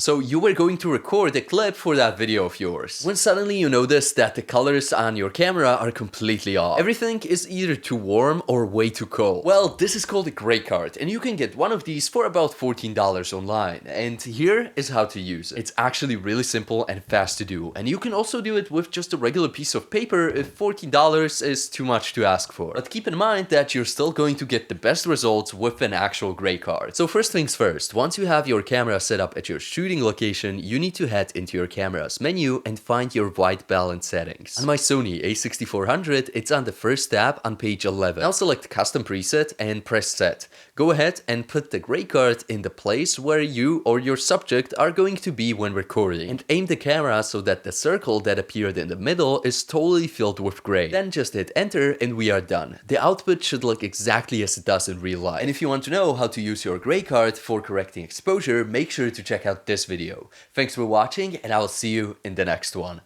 So you were going to record a clip for that video of yours, when suddenly you notice that the colors on your camera are completely off. Everything is either too warm or way too cold. Well, this is called a gray card, and you can get one of these for about $14 online. And here is how to use it. It's actually really simple and fast to do, and you can also do it with just a regular piece of paper if $14 is too much to ask for. But keep in mind that you're still going to get the best results with an actual gray card. So first things first, once you have your camera set up at your shooting location, you need to head into your camera's menu and find your white balance settings. On my Sony a6400, it's on the first tab on page 11. Now select custom preset and press set. Go ahead and put the gray card in the place where you or your subject are going to be when recording, and aim the camera so that the circle that appeared in the middle is totally filled with gray. Then just hit enter and we are done. The output should look exactly as it does in real life. And if you want to know how to use your gray card for correcting exposure, make sure to check out this video. Thanks for watching, and I will see you in the next one.